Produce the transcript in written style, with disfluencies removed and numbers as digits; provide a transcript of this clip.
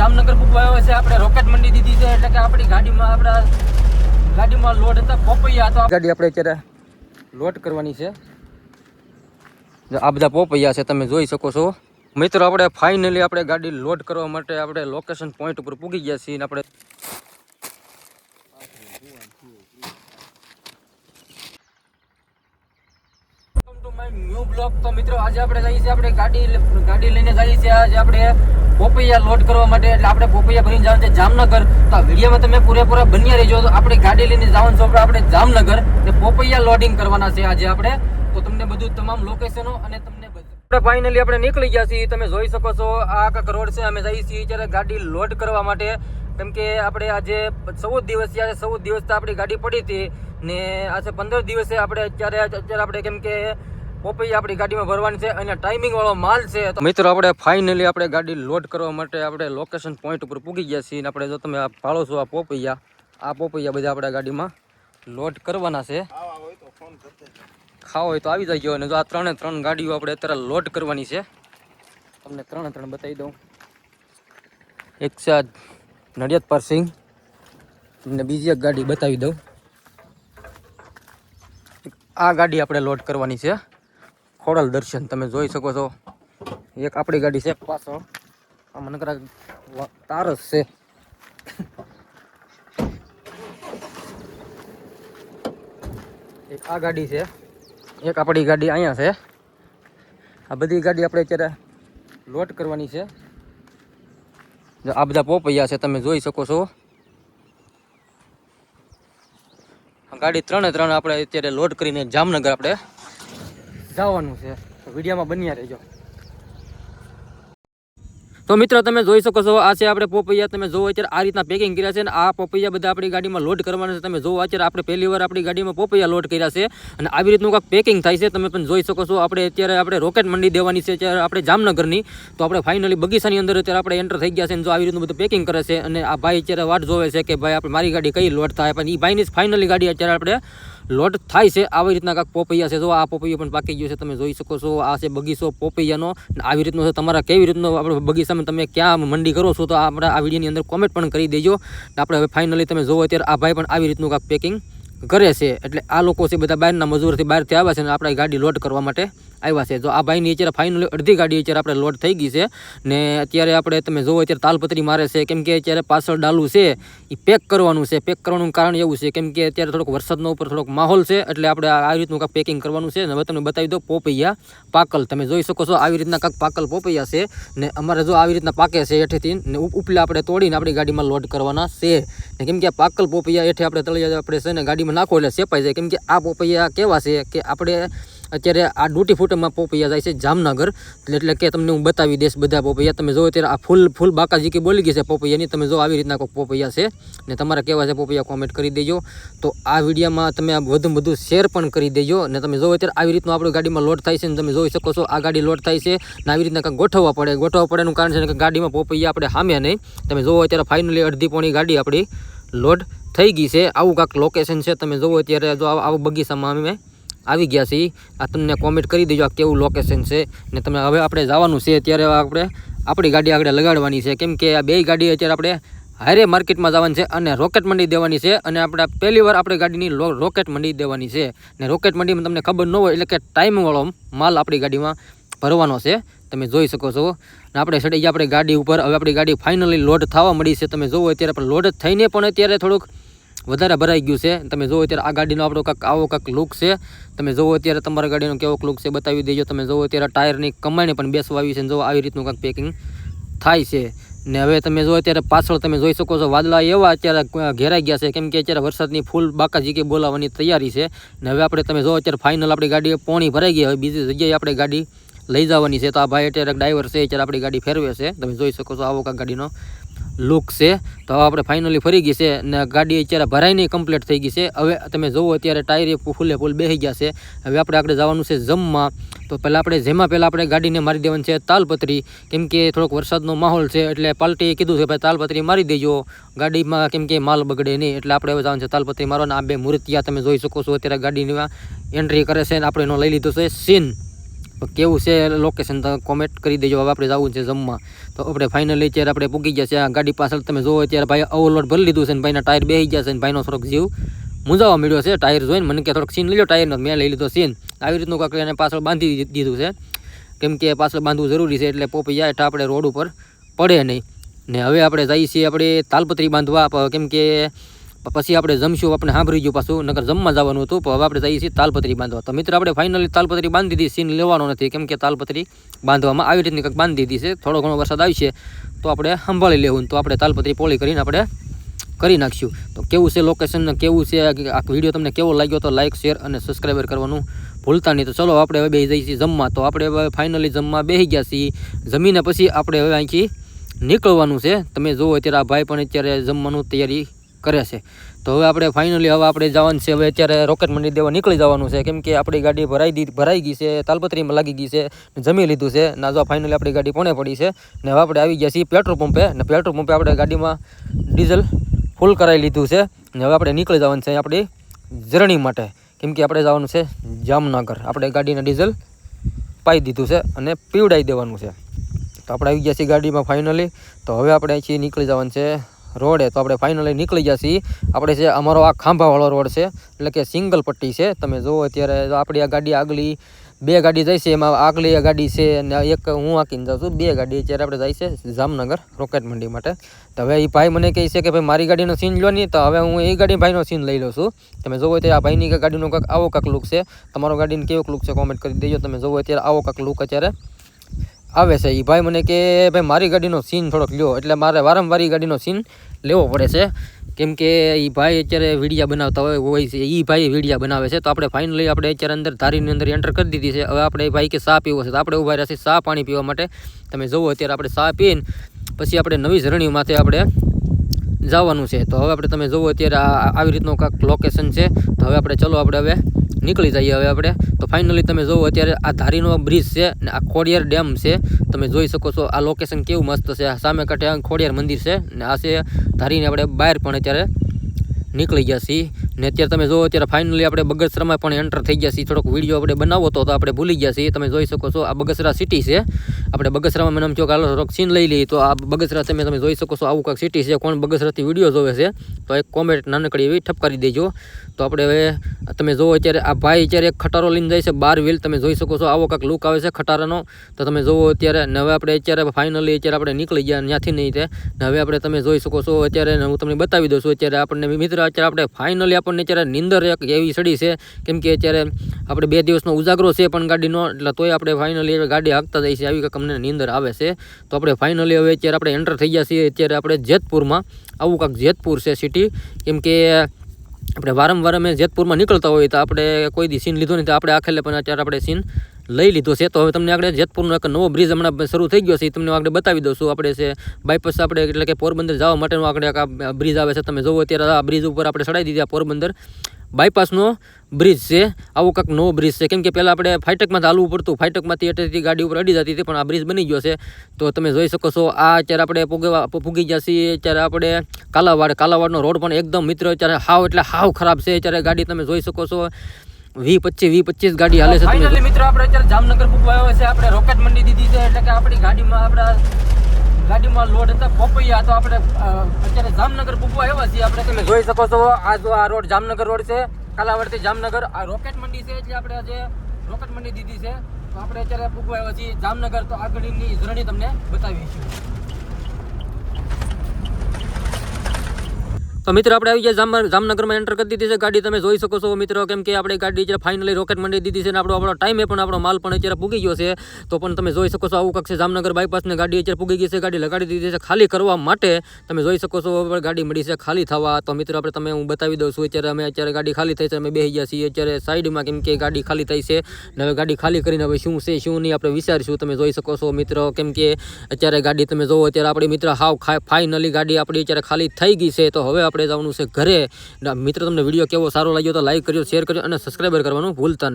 જામનગર પૂગવા આવ્યો છે. આપણે રોકેટ મંડી દીધી છે એટલે કે આપણી ગાડીમાં લોડ હતા પોપૈયા. તો ગાડી આપણે અત્યારે લોડ કરવાની છે. આ બધા પોપૈયા છે તમે જોઈ શકો છો મિત્રો. આપણે ફાઇનલી આપણે ગાડી લોડ કરવા માટે આપણે લોકેશન પોઈન્ટ ઉપર પૂગી ગયા છીએ. આપણે ન્યુ બ્લોક. તો મિત્રો આજે આપણે જઈએ છીએ આપણે ગાડી લઈને જઈએ છીએ આજે આપણે પોપૈયા લોડ કરવા માટે. એટલે આપણે પોપૈયા ભરીને જવાનું છે જામનગર. તો આ વિડીયોમાં તમે પૂરેપૂરા બન્યા રહેજો. તો આપણે ગાડી લઈને જવાનું છે આપણે જામનગર ને પોપૈયા લોડિંગ કરવાના છે આજે આપણે. તો તમને બધું તમામ લોકેશનો અને તમને આપણે ફાઇનલી આપણે નીકળી ગયા છીએ. તમે જોઈ શકો છો આ કાંક રોડ છે. અમે જઈએ છીએ ત્યારે ગાડી લોડ કરવા માટે. કેમ કે આપણે આજે 14 દિવસ થયા છે. 14 દિવસ તો આપણી ગાડી પડી હતી ને આજે 15 દિવસે આપણે અત્યારે આપણે કેમ કે પોપૈયા આપણી ગાડીમાં ભરવાની છે અને ટાઈમિંગ વાળો માલ છે. તો મિત્રો આપણે ફાઇનલી આપણે ગાડી લોડ કરવા માટે આપણે લોકેશન પોઈન્ટ ઉપર પૂગી ગયા છીએ. આપણે જો તમે ભાળો છો આ પોપૈયા બધા આપણે ગાડીમાં લોડ કરવાના છે. ખાવો હોય તો આવી જાય. અને જો આ 3 ગાડીઓ આપણે અત્યારે લોડ કરવાની છે. તમને 3 બતાવી દઉં. એક છે નડિયાદ પાર્સિંગ. તમને બીજી એક ગાડી બતાવી દઉં. આ ગાડી આપણે લોડ કરવાની છે ખોડલ દર્શન. તમે જોઈ શકો છો. એક આપણી ગાડી છે પાછળ. આ મને તારસ છે. એક આ ગાડી છે. એક આપણી ગાડી અહીંયા છે. આ બધી ગાડી આપણે અત્યારે લોડ કરવાની છે. આ બધા પોપૈયા છે તમે જોઈ શકો છો. ગાડી 3 આપણે અત્યારે લોડ કરીને જામનગર આપણે જવાનું છે. વિડીયોમાં બન્યા રહેજો. તો મિત્રો તમે જોઈ શકો છો આ છે આપણે પોપૈયા. તમે જોવો અત્યારે આ રીતના પેકિંગ કર્યા છે. અને આ પોપૈયા બધા આપણી ગાડીમાં લોડ કરવાના છે. તમે જોવો અત્યારે આપણે પહેલી વાર આપણી ગાડીમાં પોપૈયા લોડ કર્યા છે અને આવી રીતનું કાંઈક પેકિંગ થાય છે. તમે પણ જોઈ શકો છો. આપણે રોકેટ મંડી દેવાની છે અત્યારે આપણે જામનગરની. તો આપણે ફાઇનલી બગીચાની અંદર અત્યારે આપણે એન્ટર થઈ ગયા છે. જો આવી રીતનું બધું પેકિંગ કરે છે અને આ ભાઈ અત્યારે વાટ જોવે છે કે ભાઈ આપણે મારી ગાડી કઈ લોડ થાય. પણ એ ભાઈની ફાઇનલી ગાડી અત્યારે આપણે લોડ થાય છે. આવી રીતના કાંઈક પોપૈયા છે. જો આ પોપૈયો પણ પાકી ગયો છે. તમે જોઈ શકો છો. આ છે બગીચો પોપૈયાનો. આવી રીતનો છે. તમારા કેવી રીતનો આપણે બગીચામાં તમે ક્યાં મંડી કરો છો તો આપણે આ વિડીયોની અંદર કોમેન્ટ પણ કરી દેજો. આપણે હવે ફાઇનલી તમે જોવો અત્યારે આ ભાઈ પણ આવી રીતનું કાંઈક પેકિંગ કરે છે. એટલે આ લોકો છે બધા બહારના મજૂરથી બહારથી આવ્યા છે અને આપણે ગાડી લોડ કરવા માટે આવ્યા છે. જો આ ભાઈની અત્યારે ફાઇનલી અડધી ગાડી અત્યારે આપણે લોડ થઈ ગઈ છે ને અત્યારે આપણે તમે જોવો અત્યારે તાલપત્રી મારે છે. કેમ કે અત્યારે પાછળ ડાલું છે એ પેક કરવાનું છે. પેક કરવાનું કારણ એવું છે કેમ કે અત્યારે થોડોક વરસાદનો ઉપર થોડોક માહોલ છે. એટલે આપણે આવી રીતનું કાંઈક પેકિંગ કરવાનું છે. હવે તમને બતાવી દો પોપૈયા પાકલ. તમે જોઈ શકો છો આવી રીતના કાંઈક પાકલ પોપૈયા છે ને અમારે જો આવી રીતના પાકે છે હેઠેથી ને ઉપલા આપણે તોડીને આપણી ગાડીમાં લોડ કરવાના છે. ને કેમ કે આ પાકલ પોપૈયા હેઠે આપણે તળિયા આપણે છે ને ગાડીમાં નાખો એટલે સેપાઈ જાય. કેમ કે આ પોપૈયા કેવા છે કે આપણે અત્યારે આ ડૂટી ફૂટમાં પોપૈયા જાય છે જામનગર. એટલે કે તમને હું બતાવી દઈશ બધા પોપૈયા. તમે જો અત્યારે આ ફૂલ બાકાજી કે બોલી ગઈ છે પોપૈયાની. તમે જો આવી રીતના કોઈ પોપૈયા છે ને તમારા કેવા છે પોપૈયા કોમેન્ટ કરી દેજો. તો આ વિડીયોમાં તમે વધુ શેર પણ કરી દેજો. ને તમે જો અત્યારે આવી રીતનું આપણી ગાડીમાં લોડ થાય છે ને તમે જોઈ શકો છો આ ગાડી લોડ થાય છે ને આવી રીતના કંઈક ગોઠવવા પડેનું કારણ છે કે ગાડીમાં પોપૈયા આપણે સામે નહીં. તમે જોવો અત્યારે ફાઇનલી અડધી પોણી ગાડી આપણી લોડ થઈ ગઈ છે. આવું કાંઈક લોકેશન છે. તમે જોવો અત્યારે જો આવું બગીચામાં અમે આવી ગયા છીએ. આ તમને કોમેન્ટ કરી દેજો આ કેવું લોકેશન છે. ને તમે હવે આપણે જવાનું છે ત્યારે આપણે આપણી ગાડી આગળ લગાડવાની છે. કેમ કે આ બે ગાડી અત્યારે આપણે હારે માર્કેટમાં જવાની છે અને રોકેટ મંડી દેવાની છે. અને આપણે પહેલી વાર આપણે ગાડીની રોકેટ મંડી દેવાની છે. ને રોકેટ મંડીમાં તમને ખબર ન હોય એટલે કે ટાઈમવાળો માલ આપણી ગાડીમાં ભરવાનો છે. તમે જોઈ શકો છો. ને આપણે ચડી ગયા આપણે ગાડી ઉપર. હવે આપણી ગાડી ફાઇનલી લોડ થવા મળી છે. તમે જોવો અત્યારે પણ લોડ થઈને પણ અત્યારે થોડુંક વધારે ભરાઈ ગયું છે. તમે જોવો અત્યારે આ ગાડીનો આપણો આવો કાંક લુક છે. તમે જોવો અત્યારે તમારા ગાડીનો કેવો લુક છે બતાવી દેજો. તમે જોવો અત્યારે ટાયરની કમાઈને પણ બેસવા આવી છે. જો આવી રીતનું કાંઈક પેકિંગ થાય છે. ને હવે તમે જો અત્યારે પાછળ તમે જોઈ શકો છો વાદળા એવા અત્યારે ઘેરાઈ ગયા છે. કેમ કે અત્યારે વરસાદની ફૂલ બાકાજી કે બોલાવવાની તૈયારી છે. ને હવે આપણે તમે જો અત્યારે ફાઇનલ આપણી ગાડી પોણી ભરાઈ ગઈ. હવે બીજી જગ્યાએ આપણે ગાડી લઈ જવાની છે. તો આ ભાઈ અત્યારે ડ્રાઈવર છે અત્યારે આપણી ગાડી ફેરવે છે. તમે જોઈ શકો છો આવો કાંક ગાડીનો લુક છે. તો આપણે ફાઇનલી ફરી ગઈ છે ને ગાડી અત્યારે ભરાઈને કમ્પ્લીટ થઈ ગઈ છે. હવે તમે જોવો અત્યારે ટાયર ફૂલ બેસી ગયા છે. હવે આપણે આગળ જવાનું છે જમવા. તો પહેલાં આપણે ગાડીને મારી દેવાની છે તાલપત્રી. કેમ કે થોડોક વરસાદનો માહોલ છે એટલે પાલટીએ કીધું છે ભાઈ તાલપત્રી મારી દેજો ગાડીમાં કેમ કે માલ બગડે નહીં. એટલે આપણે હવે જવાનું છે તાલપત્રી મારવાના. આ બે મૂર્તિયા તમે જોઈ શકો છો અત્યારે ગાડીની એન્ટ્રી કરે છે. અને આપણે એનો લઈ લીધો છે સીન. કેવું છે લોકેશન તમે કોમેન્ટ કરી દેજો. હવે આપણે જવું છે જમવા, તો આપણે ફાઇનલી અત્યારે આપણે પૂગી ગયા છે. આ ગાડી પાછળ તમે જોવો અત્યારે ભાઈ ઓવરલોડ ભરી લીધું છે ને ભાઈના ટાયર બેસી ગયા છે ને ભાઈનો થોડોક જીવ મૂંઝાવા મળ્યો છે. ટાયર જોઈને મને કે થોડોક સીન લઈ લો, ટાયરનો મેં લઈ લીધો સીન. આવી રીતનું કાંક એને પાછળ બાંધી દીધું છે, કેમ કે પાછળ બાંધવું જરૂરી છે એટલે પોપૈયા એટલે આપણે રોડ ઉપર પડે નહીં. ને હવે આપણે જઈએ છીએ આપણે તાલપત્રી બાંધવા, કેમ કે પછી આપણે જમશું. આપણે સાંભળી ગયું પાછું, નકર જમવા જવાનું હતું, પણ હવે આપણે જઈએ છીએ તાલપત્રી બાંધવા. તો મિત્ર આપણે ફાઇનલી તાલપત્રી બાંધી દીધી, સીન લેવાનો નથી, કેમ કે તાલપત્રી બાંધવામાં આવી રીતની કંઈક બાંધી દીધી છે. થોડો ઘણો વરસાદ આવશે તો આપણે સંભાળી લેવું, તો આપણે તાલપત્રી પોળી કરીને આપણે કરી નાખશું. તો કેવું છે લોકેશન, કેવું છે આ વિડીયો તમને કેવો લાગ્યો તો લાઇક, શેર અને સબસ્ક્રાઈબર કરવાનું ભૂલતા નહીં. તો ચલો આપણે હવે બેસી જઈએ છીએ જમવા. તો આપણે હવે ફાઇનલી જમવા બેસી ગયા છીએ. જમીને પછી આપણે હવે અહીંથી નીકળવાનું છે. તમે જુઓ અત્યારે આ ભાઈ પણ અત્યારે જમવાનું તૈયારી કરે છે. તો હવે આપણે ફાઇનલી હવે આપણે જવાનું છે. હવે અત્યારે રોકેટ મંડી દેવા નીકળી જવાનું છે, કેમ કે આપણી ગાડી ભરાઈ ગઈ છે, તાલપત્રીમાં લાગી ગઈ છે, જમી લીધું છે. ના જો ફાઇનલી આપણી ગાડી પોણે પડી છે ને હવે આપણે આવી ગયા છીએ પેટ્રોલ પંપે. ને પેટ્રોલ પંપે આપણે ગાડીમાં ડીઝલ ફૂલ કરાવી લીધું છે ને હવે આપણે નીકળી જવાનું છે આપણી જર્ની માટે, કેમ કે આપણે જવાનું છે જામનગર. આપણે ગાડીને ડીઝલ પાઈ દીધું છે અને પીવડાવી દેવાનું છે. તો આપણે આવી ગયા છીએ ગાડીમાં ફાઇનલી. તો હવે આપણે અહીંથી નીકળી જવાનું છે રોડે. તો આપણે ફાઇનલી નીકળી ગયા છીએ. આપણે છે અમારો આ ખાંભાવાળો રોડ છે, એટલે કે સિંગલ પટ્ટી છે. તમે જુઓ અત્યારે આપણી આ ગાડી આગલી 2 ગાડી જાય છે, એમાં આગલી ગાડી છે અને એક હું હાંકીને જાઉં છું. 2 ગાડી અત્યારે આપણે જાય છે જામનગર રોકેટ મંડી માટે. તો હવે એ ભાઈ મને કહે છે કે ભાઈ મારી ગાડીનો સીન લો નહીં, તો હવે હું એ ગાડી ભાઈનો સીન લઈ લઉં છું. તમે જોવો અત્યારે આ ભાઈની ગાડીનો કાંક આવો કાંક લુક છે. તમારો ગાડીનો કેવો લુક છે કોમેન્ટ કરી દેજો. તમે જોવો અત્યારે આવો કાંક લુક અત્યારે આવે છે. એ ભાઈ મને કે ભાઈ મારી ગાડીનો સીન થોડોક લ્યો, એટલે મારે વારંવાર એ ગાડીનો સીન લેવો પડે છે, કેમ કે એ ભાઈ અત્યારે વિડીયા બનાવતા હોય છે. એ ભાઈ વિડીયા બનાવે છે. તો આપણે ફાઇનલી આપણે અત્યારે અંદર ધારીની અંદર એન્ટર કરી દીધી છે. હવે આપણે ભાઈ કે ચા પીવો છે, તો આપણે ઊભા રહ્યા છીએ ચા પાણી પીવા માટે. તમે જુઓ અત્યારે આપણે ચા પીને પછી આપણે નવી ઝરણી માથે આપણે જવાનું છે. તો હવે આપણે તમે જુઓ અત્યારે આવી રીતનું કાંક લોકેશન છે. તો હવે આપણે ચલો આપણે હવે નીકળી જઈએ હવે આપણે. તો ફાઇનલી તમે જુઓ અત્યારે આ ધારીનો બ્રિજ છે ને આ ખોડિયાર ડેમ છે. તમે જોઈ શકો છો આ લોકેશન કેવું મસ્ત છે. સામે કાંઠે ખોડિયાર મંદિર છે ને આ છે ધારીને આપણે બહાર પણ અત્યારે નીકળી ગયા છીએ. ને અત્યારે તમે જુઓ અત્યારે ફાઇનલી આપણે બગસરામાં પણ એન્ટર થઈ ગયા છીએ. થોડોક વિડીયો આપણે બનાવો તો આપણે ભૂલી ગયા છીએ. તમે જોઈ શકો છો આ બગસરા સિટી છે. આપણે બગસરામાં મને એમ થયો કે હાલો થોડોક સીન લઈ લઈએ. તો આ બગસરા તમે જોઈ શકો છો આવું કાંઈક સિટી છે. કોણ બગસરાથી વિડીયો જોવે છે તો એક કોમેન્ટ નાનકડી એવી ઠપકારી દેજો. તો આપણે હવે તમે જુઓ અત્યારે આ ભાઈ અત્યારે એક ખટારો લઈને જાય છે 12 વ્હીલ. તમે જોઈ શકો છો આવો કાંઈક લુક આવે છે ખટારાનો. તો તમે જુઓ અત્યારે ને હવે આપણે અત્યારે ફાઇનલી અત્યારે આપણે નીકળી ગયા ત્યાંથી નહીં તે. ને હવે આપણે તમે જોઈ શકો છો અત્યારે હું તમને બતાવી દઉં છું. અત્યારે આપણને મિત્ર અત્યારે આપણે ફાઇનલી આપણને અત્યારે નીંદર એક એવી સડી છે, કેમ કે અત્યારે આપણે 2 દિવસનો ઉજાગરો છે પણ ગાડીનો, એટલે તોય આપણે ફાઇનલી ગાડી હાંકતા જાય છે. આવી કંઈક અમને નીંદર આવે છે. તો આપણે ફાઇનલી હવે અત્યારે આપણે એન્ટર થઈ ગયા છીએ અત્યારે આપણે જેતપુરમાં. આવું કાંઈક જેતપુર છે સિટી, કેમ કે આપણે વારંવાર અમે જેતપુરમાં નીકળતા હોઈએ તો આપણે કોઈ દી સીન લીધો નહીં, તો આપણે આખેલે પણ અત્યારે આપણે સીન લઈ લીધો છે. તો હવે તમને આપણે જેતપુરનો એક નવો બ્રિજ હમણાં શરૂ થઈ ગયો છે, તમને આગળ બતાવી દઉં છું. આપણે છે બાયપાસ આપણે એટલે કે પોરબંદર જવા માટેનો આગળ એક આ બ્રિજ આવે છે. તમે જુઓ અત્યારે આ બ્રિજ ઉપર આપણે ચડાવી દીધી. આ પોરબંદર બાયપાસનો બ્રિજ છે. આવો કાંક નવો બ્રિજ છે, કેમ કે પહેલાં આપણે ફાટકમાંથી હાલવું પડતું, ફાટકમાંથી એટલે ગાડી ઉપર અડી જતી હતી, પણ આ બ્રિજ બની ગયો છે. તો તમે જોઈ શકો છો આ અત્યારે આપણે પૂગી ગયા છીએ અત્યારે આપણે કાલાવાડનો રોડ પણ એકદમ મિત્ર અત્યારે હાવ એટલે હાવ ખરાબ છે. અત્યારે ગાડી તમે જોઈ શકો છો 20-25 ગાડી હાલે છે. ફાઇનલી મિત્ર આપણે અત્યારે જામનગર પૂગવા આવ્યા છે. આપણે રોકેટ મંડી દીધી છે, એટલે કે આપણી ગાડીમાં લોડ હતા પોપૈયા. તો આપણે અત્યારે જામનગર પૂગવા આવ્યા છીએ. આપણે તમે જોઈ શકો છો આ રોડ જામનગર રોડ છે, કાલાવાડથી જામનગર. આ રોકેટ મંડી છે એટલે આપણે આજે રોકેટ મંડી દીધી છે. તો આપણે અત્યારે પૂગવા આવ્યા છીએ જામનગર. તો આગળની જર્ની તમને બતાવીશું. તો મિત્ર આપણે આવી ગયા જામનગરમાં એન્ટર કરી દીધી છે ગાડી. તમે જોઈ શકો છો મિત્રો, કેમ કે આપણે ગાડી અત્યારે ફાઇનલી રોકેટ મંડી દીધી છે ને આપણો ટાઈમે પણ આપણો માલ પણ અત્યારે પૂગી ગયો છે. તો પણ તમે જોઈ શકો છો આવું કાંક છે જામનગર બાયપાસને ગાડી અત્યારે પૂગી ગઈ છે. ગાડી લગાડી દીધી છે ખાલી કરવા માટે. તમે જોઈ શકો છો ગાડી મળી છે ખાલી થવા. તો મિત્રો આપણે હું બતાવી દઉં છું. અત્યારે ગાડી ખાલી થઈ છે, અમે બેસી ગયા છીએ અત્યારે સાઈડમાં, કેમ કે ગાડી ખાલી થઈ છે ને હવે ગાડી ખાલી કરીને હવે શું છે શું નહીં આપણે વિચારીશું. તમે જોઈ શકો છો મિત્રો, કેમ કે અત્યારે ગાડી તમે જોવો અત્યારે આપણી મિત્ર હાવ ફાઇનલી ગાડી આપણી અત્યારે ખાલી થઈ ગઈ છે. તો હવે આપણે જવાનું છે ઘરે. મિત્રો તમને વિડીયો કેવો સારો લાગ્યો તો લાઈક કરજો, શેર કરજો અને સબસ્ક્રાઈબર કરવાનું ભૂલતા નહીં.